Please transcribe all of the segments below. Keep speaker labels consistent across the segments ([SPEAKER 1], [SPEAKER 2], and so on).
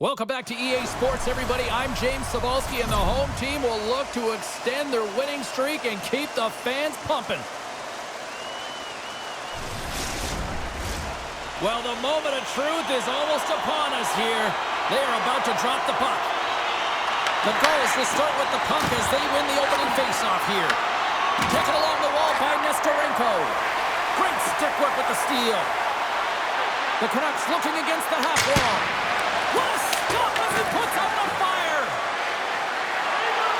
[SPEAKER 1] Welcome back to EA Sports, everybody. I'm James Cebulski, and the home team will look to extend their winning streak and keep the fans pumping. Well, the moment of truth is almost upon us here. They are about to drop the puck. The goals will start with the puck as they win the opening faceoff here. Taken along the wall by Nestorenko. Great stick work with the steal. The Canucks looking against the half wall. What a stop as he puts out the fire!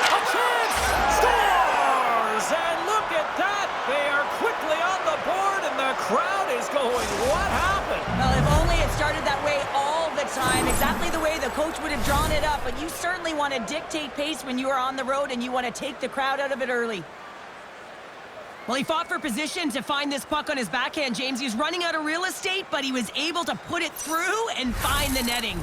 [SPEAKER 1] A chance! Scores! And look at that! They are quickly on the board, and the crowd is going, what happened?
[SPEAKER 2] Well, if only it started that way all the time, exactly the way the coach would have drawn it up, but you certainly want to dictate pace when you are on the road, and you want to take the crowd out of it early. Well, he fought for position to find this puck on his backhand, James. He was running out of real estate, but he was able to put it through and find the netting.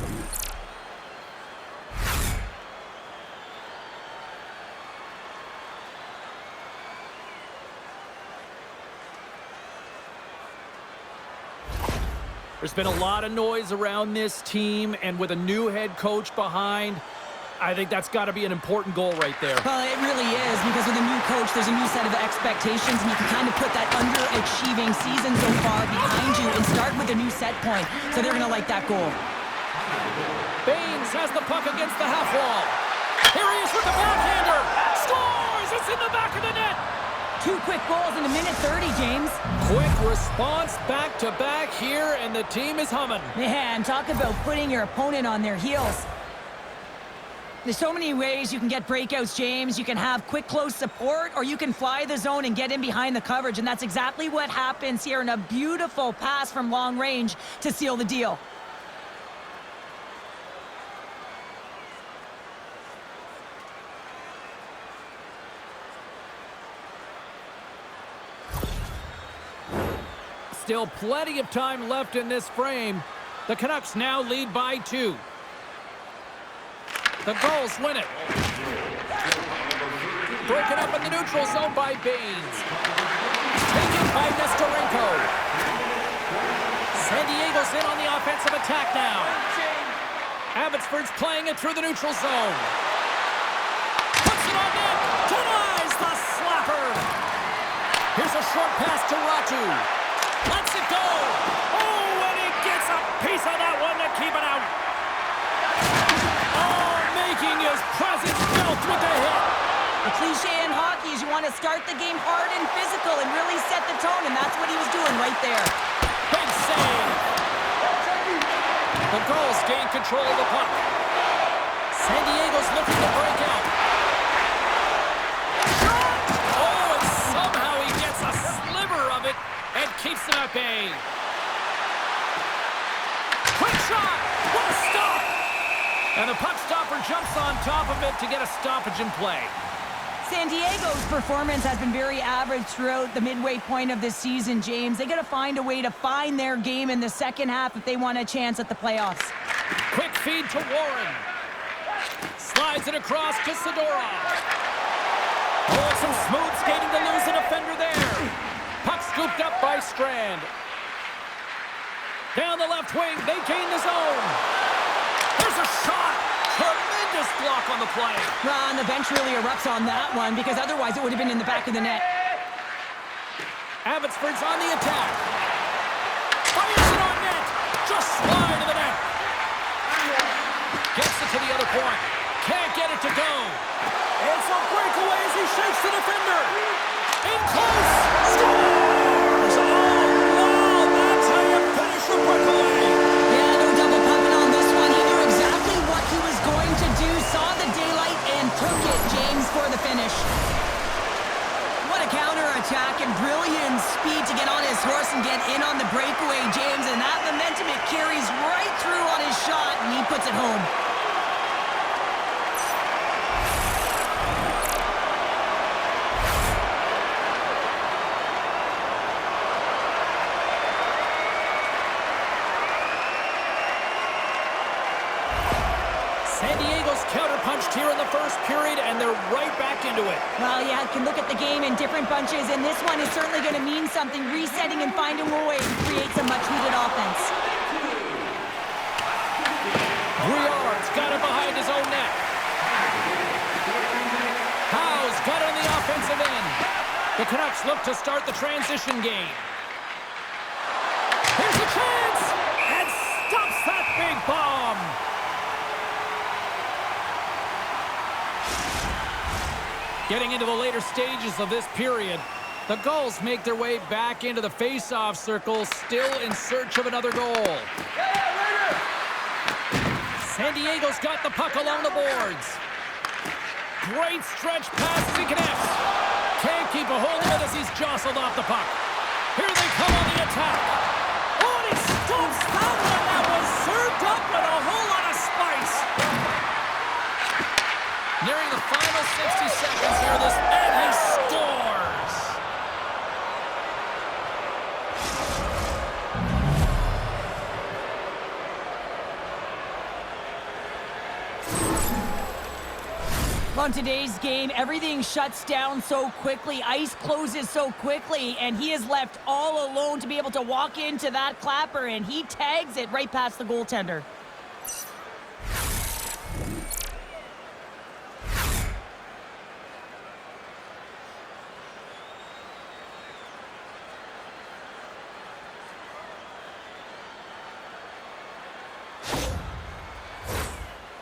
[SPEAKER 1] There's been a lot of noise around this team, and with a new head coach behind, I think that's got to be an important goal right there.
[SPEAKER 2] Well, it really is, because with a new coach, there's a new set of expectations, and you can kind of put that underachieving season so far behind you and start with a new set point. So they're going to like that goal.
[SPEAKER 1] Baines has the puck against the half wall. Here he is with the backhander. Scores! It's in the back of the net.
[SPEAKER 2] 2 quick goals in a minute 30, James.
[SPEAKER 1] Quick response back-to-back here, and the team is humming.
[SPEAKER 2] Man, talk about putting your opponent on their heels. There's so many ways you can get breakouts, James. You can have quick, close support, or you can fly the zone and get in behind the coverage, and that's exactly what happens here in a beautiful pass from long range to seal the deal.
[SPEAKER 1] Still plenty of time left in this frame. The Canucks now lead by 2. The goals win it. Broken up in the neutral zone by Baines. Taken by Nestorenko. San Diego's in on the offensive attack now. Abbotsford's playing it through the neutral zone. Puts it on net. Denies the slapper. Here's a short pass to Ratu. Lets it go. Oh, and he gets a piece of that one to keep it out. Oh, making his presence felt with the hit.
[SPEAKER 2] The cliche in hockey is you want to start the game hard and physical and really set the tone, and that's what he was doing right there.
[SPEAKER 1] Big save. The Gulls gain control of the puck. San Diego's looking to break out. Oh, and somehow he gets a sliver of it and keeps them at bay. Quick shot! What a stop! And the puck stopper jumps on top of it to get a stoppage in play.
[SPEAKER 2] San Diego's performance has been very average throughout the midway point of this season, James. They got to find a way to find their game in the second half if they want a chance at the playoffs.
[SPEAKER 1] Quick feed to Warren. Slides it across to Sidorov. Oh, some smooth skating to lose a defender there. Puck scooped up by Strand. Down the left wing, they gain the zone. There's a shot. Tremendous block on the play.
[SPEAKER 2] Well, and the bench really erupts on that one, because otherwise it would have been in the back of the net.
[SPEAKER 1] Abbotsford's on the attack. Fires it on net. Just slide to the net. Gets it to the other point. Can't get it to go. It's a breakaway as he shakes the defender. In close. Scores! Oh, wow. That's how you finish the breakaway.
[SPEAKER 2] Yeah, no double pumping on this one. He knew exactly what he was going to do, saw the daylight, and took it, James, for the finish. What a counterattack and brilliant speed to get on his horse and get in on the breakaway, James, and that momentum, it carries right through on his shot, and he puts it home.
[SPEAKER 1] San Diego's counterpunched here in the first period, and they're right back into it.
[SPEAKER 2] Well, yeah, you can look at the game in different bunches, and this one is certainly going to mean something, resetting and finding a way to create some much-needed offense.
[SPEAKER 1] We are got it behind his own net. Howe's got it on the offensive end. The Canucks look to start the transition game. Here's a chance! And stops that big bomb! Getting into the later stages of this period, the Gulls make their way back into the face-off circle, still in search of another goal. San Diego's got the puck along the boards. Great stretch pass as he connects. Can't keep a hold of it as he's jostled off the puck. Here they come on the attack. Oh, and he stomps that one. That was served up with a whole lot of spice. Nearing the final 60 seconds here, and he scores.
[SPEAKER 2] On today's game, everything shuts down so quickly, ice closes so quickly, and he is left all alone to be able to walk into that clapper, and he tags it right past the goaltender.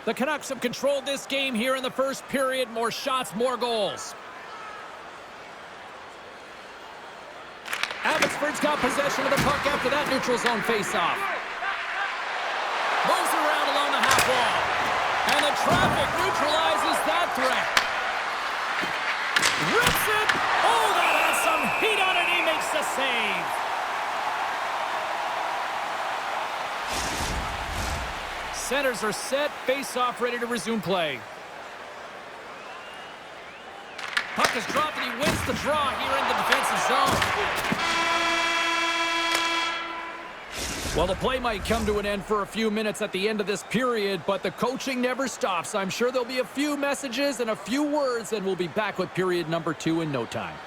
[SPEAKER 1] The Canucks have controlled this game here in the first period. More shots, more goals. Abbotsford's got possession of the puck after that neutral zone faceoff. Moves around along the half wall. And the traffic neutralizes that threat. Rips it! Oh, that has some heat on it. He makes the save. Centers are set, face-off ready to resume play. Puck is dropped and he wins the draw here in the defensive zone. Well, the play might come to an end for a few minutes at the end of this period, but the coaching never stops. I'm sure there'll be a few messages and a few words, and we'll be back with period number 2 in no time.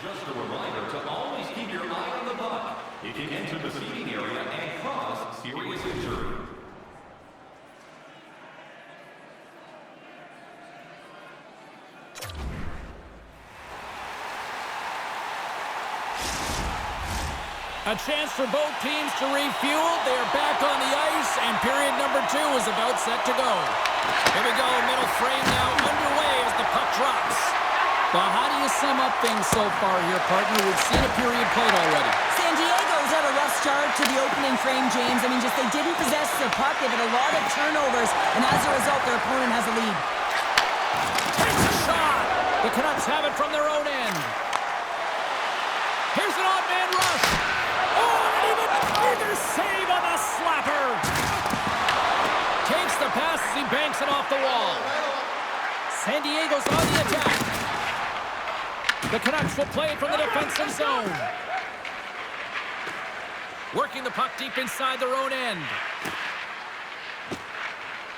[SPEAKER 3] Just a reminder to always keep your eye on the puck. It can enter the seating area and cause serious injury.
[SPEAKER 1] A chance for both teams to refuel. They're back on the ice, and period number 2 is about set to go. Here we go, middle frame now underway as the puck drops. Well, how do you sum up things so far here, partner? We've seen a period played already.
[SPEAKER 2] San Diego's had a rough start to the opening frame, James. I mean, just they didn't possess the puck. They've had a lot of turnovers, and as a result, their opponent has a lead.
[SPEAKER 1] Takes a shot. The Canucks have it from their own end. Here's an odd man rush. Oh, and even bigger save on the slapper. Takes the pass as he banks it off the wall. San Diego's on the attack. The Canucks will play it from the defensive zone. Working the puck deep inside their own end.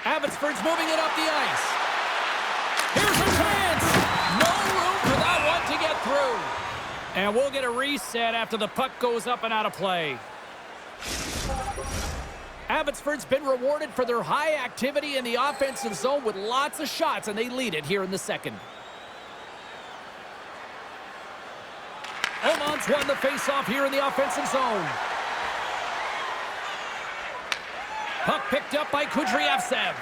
[SPEAKER 1] Abbotsford's moving it up the ice. Here's a chance. No room for that one to get through. And we'll get a reset after the puck goes up and out of play. Abbotsford's been rewarded for their high activity in the offensive zone with lots of shots, and they lead it here in the second. Oman's won the faceoff here in the offensive zone. Puck picked up by Kudryavtsev.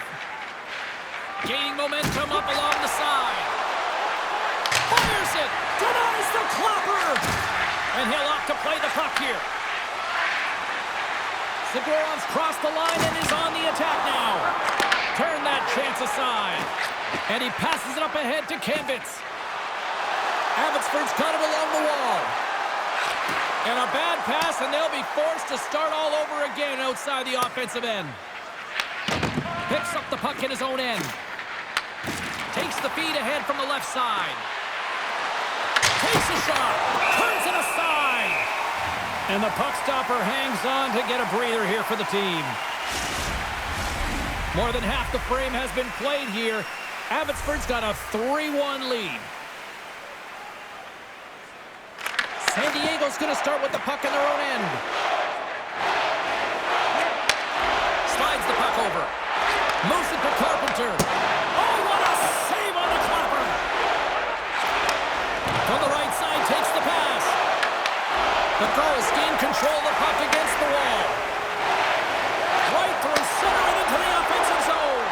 [SPEAKER 1] Gaining momentum up along the side. Fires it! Denies the clapper! And he'll opt to play the puck here. Sigorov's crossed the line and is on the attack now. Turn that chance aside. And he passes it up ahead to Kambitz. Abbotsford's got it along the wall. And a bad pass, and they'll be forced to start all over again outside the offensive end. Picks up the puck in his own end. Takes the feed ahead from the left side. Takes a shot. Turns it aside. And the puck stopper hangs on to get a breather here for the team. More than half the frame has been played here. Abbotsford's got a 3-1 lead. San Diego's going to start with the puck in their own end. Slides the puck over. Moves it back Gulls gain control of the puck against the wall. Right through center and into the offensive zone.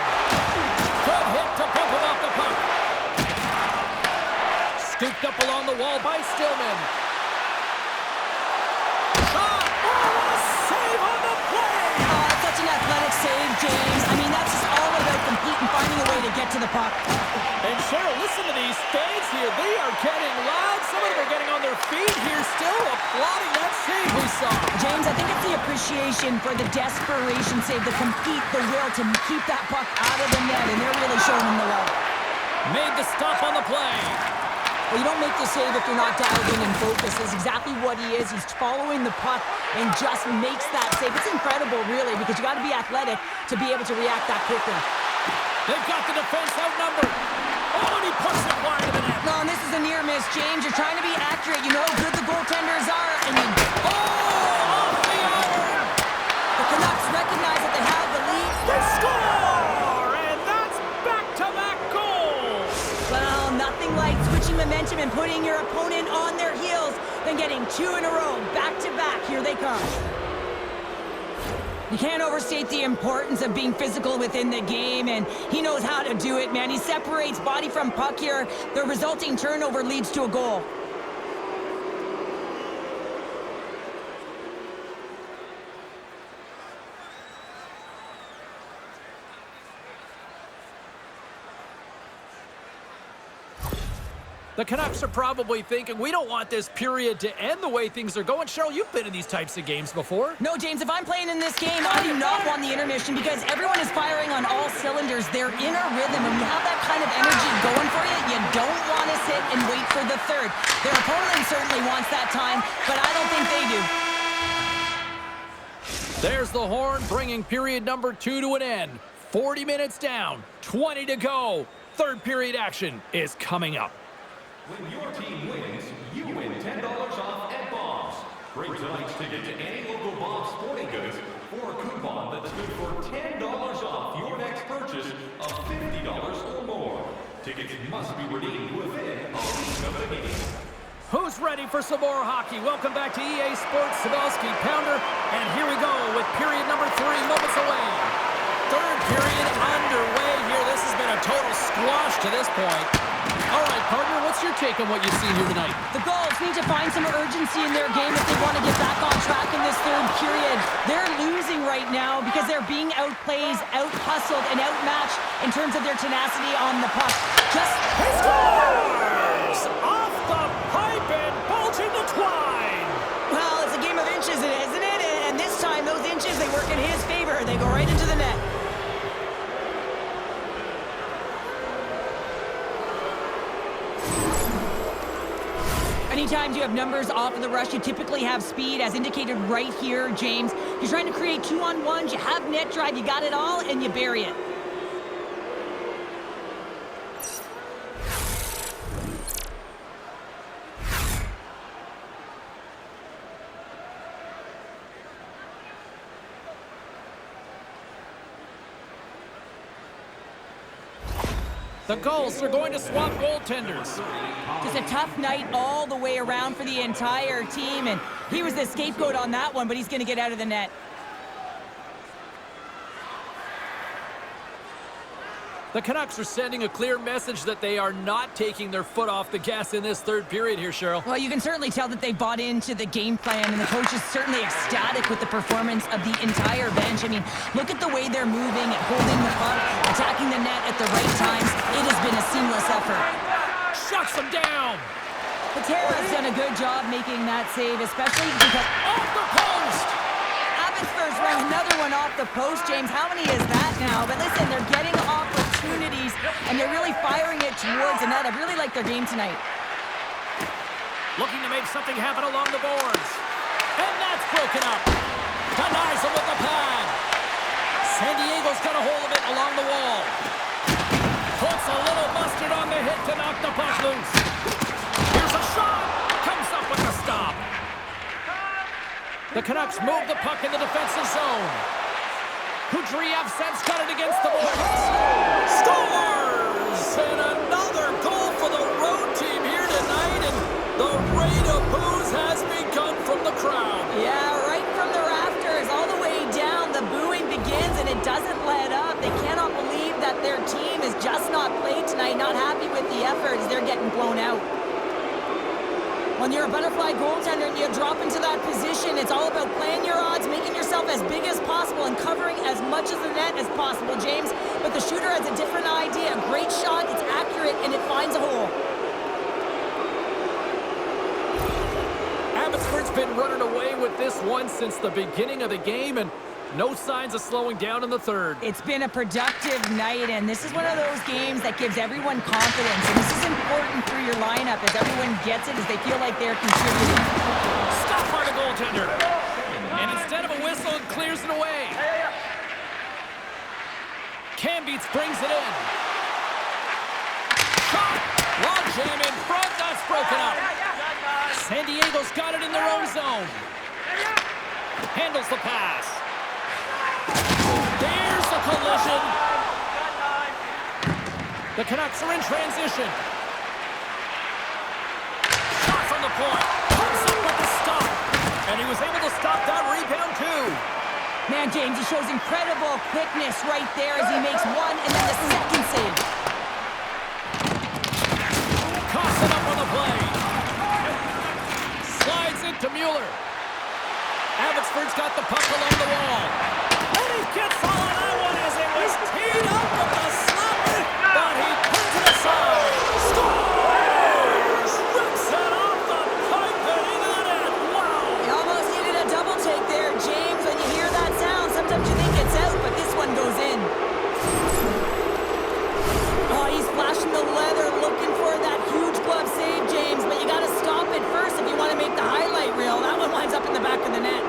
[SPEAKER 1] Good hit to bump him off the puck. Scooped up along the wall by Stillman. Shot! Oh, a save on the play!
[SPEAKER 2] Oh, such an athletic save, James. I mean, that's just all about competing, finding a way to get to the puck.
[SPEAKER 1] And Cheryl, listen to these fans here. They are getting loud. Some of them are getting on their feet here, still applauding that save we saw.
[SPEAKER 2] James, I think it's the appreciation for the desperation save, the compete, the will to keep that puck out of the net, and they're really showing him the love.
[SPEAKER 1] Made the stop on the play.
[SPEAKER 2] Well, you don't make the save if you're not dialed in and focused. That's exactly what he is. He's following the puck and just makes that save. It's incredible, really, because you got to be athletic to be able to react that quickly.
[SPEAKER 1] They've got the defense outnumbered. Oh, and he puts it wide of the net.
[SPEAKER 2] No, and this is a near miss, James. You're trying to be accurate. You know how good the goaltenders are, and you...
[SPEAKER 1] Oh, off the iron.
[SPEAKER 2] The Canucks recognize that they have the lead.
[SPEAKER 1] They score, and that's back-to-back goals.
[SPEAKER 2] Well, nothing like switching momentum and putting your opponent on their heels than getting two in a row, back-to-back. Here they come. You can't overstate the importance of being physical within the game, and he knows how to do it, man. He separates body from puck here. The resulting turnover leads to a goal.
[SPEAKER 1] The Canucks are probably thinking, we don't want this period to end the way things are going. Cheryl, you've been in these types of games before.
[SPEAKER 2] No, James, if I'm playing in this game, I do not want the intermission because everyone is firing on all cylinders. They're in a rhythm. When you have that kind of energy going for you, you don't want to sit and wait for the third. Their opponent certainly wants that time, but I don't think they do.
[SPEAKER 1] There's the horn, bringing period number 2 to an end. 40 minutes down, 20 to go. Third period action is coming up.
[SPEAKER 3] When your team wins, you win $10 off at Bob's. Bring tonight's ticket to any local Bob's Sporting Goods for a coupon that's good for $10 off your next purchase of $50 or more. Tickets must be redeemed within a week of the game.
[SPEAKER 1] Who's ready for some more hockey? Welcome back to EA Sports Sabelski Pounder. And here we go with period number 3, moments away. Third period underway here. This has been a total squash to this point. All right, partner, what's your take on what you've seen here tonight?
[SPEAKER 2] The Gulls need to find some urgency in their game if they want to get back on track in this third period. They're losing right now because they're being outplayed, out-hustled, and outmatched in terms of their tenacity on the puck.
[SPEAKER 1] He scores! Off the pipe and bulging the twine!
[SPEAKER 2] Well, it's a game of inches, isn't it? And this time, those inches, they work in his favor. They go right into the net. Anytime you have numbers off of the rush, you typically have speed, as indicated right here, James. You're trying to create 2-on-1s, you have net drive, you got it all, and you bury it.
[SPEAKER 1] The Gulls are going to swap goaltenders.
[SPEAKER 2] Just a tough night all the way around for the entire team, and he was the scapegoat on that one, but he's going to get out of the net.
[SPEAKER 1] The Canucks are sending a clear message that they are not taking their foot off the gas in this third period here, Cheryl.
[SPEAKER 2] Well, you can certainly tell that they bought into the game plan, and the coach is certainly ecstatic with the performance of the entire bench. I mean, look at the way they're moving and holding the puck, attacking the net at the right times. It has been a seamless effort.
[SPEAKER 1] Shuts them down.
[SPEAKER 2] Patera's done a good job making that save, especially because...
[SPEAKER 1] Off the post!
[SPEAKER 2] Abbotsford's run another one off the post, James. How many is that now? But listen, they're getting opportunities, and they're really firing it towards the net. I really like their game tonight.
[SPEAKER 1] Looking to make something happen along the boards. And that's broken up. Denies him with the pad. San Diego's got a hold of it along the wall. Puts a little mustard on the hit to knock the puck loose. Here's a shot. Comes up with a stop. The Canucks move the puck in the defensive zone. Kudryavtsev's got it against the boards. Scores! And another goal for the road team here tonight. And the rain of booze has begun from the crowd. crowd.
[SPEAKER 2] Yeah, right from the rafters all the way down, the booing begins and it doesn't let up. They cannot believe that their team is just not played tonight, not happy with the efforts. They're getting blown out. When you're a butterfly goaltender and you drop into that position, it's all about playing your odds, making yourself as big as possible, and covering as much of the net as possible, James. But the shooter has a different idea. A great shot, it's accurate, and it finds a hole.
[SPEAKER 1] Abbotsford's been running away with this one since the beginning of the game, and no signs of slowing down in the third.
[SPEAKER 2] It's been a productive night, and this is one of those games that gives everyone confidence. And this is important through your lineup as everyone gets it, as they feel like they're contributing.
[SPEAKER 1] Stop by the goaltender. And instead of a whistle, it clears it away. Cambeats brings it in. Shot! Long jam in front. That's broken up. San Diego's got it in their own zone. Handles the pass. There's the collision. The Canucks are in transition. Shot from the point. Comes up with the stop. And he was able to stop that rebound too.
[SPEAKER 2] Man, James, he shows incredible quickness right there as he makes one and then the second save.
[SPEAKER 1] Coughs it up on the play. Slides into Mueller. Abbotsford's got the puck along the wall. And he gets all on that one as it was teed up with the slapper. But he puts it aside. Scores! Rips it off the pipe and into the net. Wow!
[SPEAKER 2] He almost needed a double take there, James. When you hear that sound, sometimes you think it's out, but this one goes in. Oh, he's flashing the leather, looking for that huge glove save, James. But you got to stop it first if you want to make the highlight reel. That one winds up in the back of the net.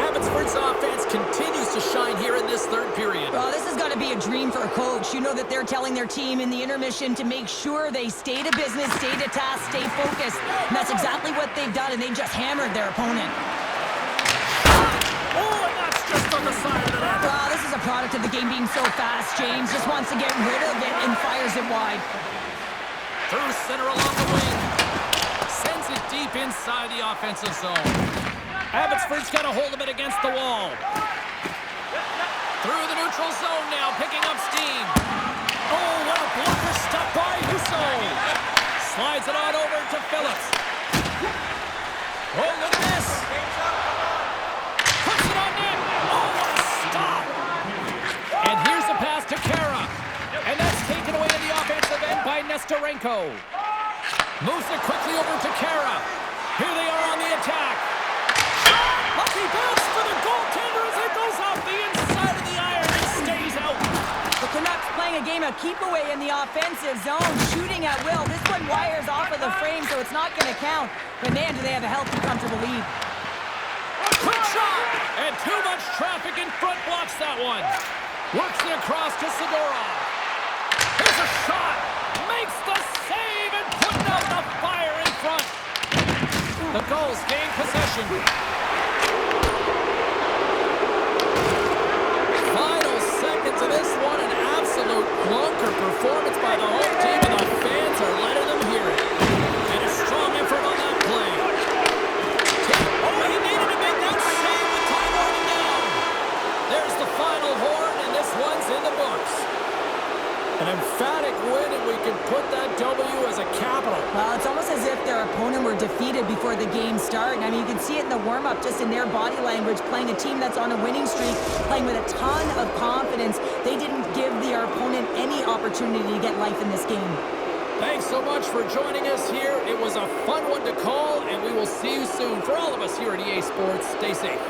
[SPEAKER 1] Abbotsford's offense continues to shine here in this third period.
[SPEAKER 2] Well, this has got to be a dream for a coach. You know that they're telling their team in the intermission to make sure they stay to business, stay to task, stay focused. And that's exactly what they've done, and they just hammered their opponent.
[SPEAKER 1] Oh, and that's just on the side of the net.
[SPEAKER 2] Well, this is a product of the game being so fast. James just wants to get rid of it and fires it wide.
[SPEAKER 1] Through center along the wing. Sends it deep inside the offensive zone. Abbotsford's got a hold of it against the wall. Through the neutral zone now, picking up steam. Oh, what a blocker stop by Husso. Slides it on over to Phillips. Oh, look at this. Puts it on net. Oh, what a stop. And here's a pass to Kara. And that's taken away in the offensive end by Nestorenko. Moves it quickly over to Kara. Here they are on the attack. Lucky bounce for the goaltender as it goes off the inside of the iron and stays out.
[SPEAKER 2] The Canucks playing a game of keep away in the offensive zone, shooting at will. This one wires off of the frame, so it's not going to count. But man, do they have a healthy, comfortable lead.
[SPEAKER 1] Quick shot! And too much traffic in front blocks that one. Works it across to Sidorov. Here's a shot. Makes the save and putting out the fire in front. The Gulls gain possession. Final seconds of this one, an absolute clunker performance by the home team, and the fans are letting them hear it. And a strong effort on that play. Oh, he needed to make that save with time running down. There's the final horn, and this one's in the books. An emphatic win, and we can put that W as a capital.
[SPEAKER 2] Well, it's almost as if their opponent were defeated before the game started. I mean, you can see it in the warm-up, just in their body language, playing a team that's on a winning streak, playing with a ton of confidence. They didn't give their opponent any opportunity to get life in this game.
[SPEAKER 1] Thanks so much for joining us here. It was a fun one to call, and we will see you soon. For all of us here at EA Sports, stay safe.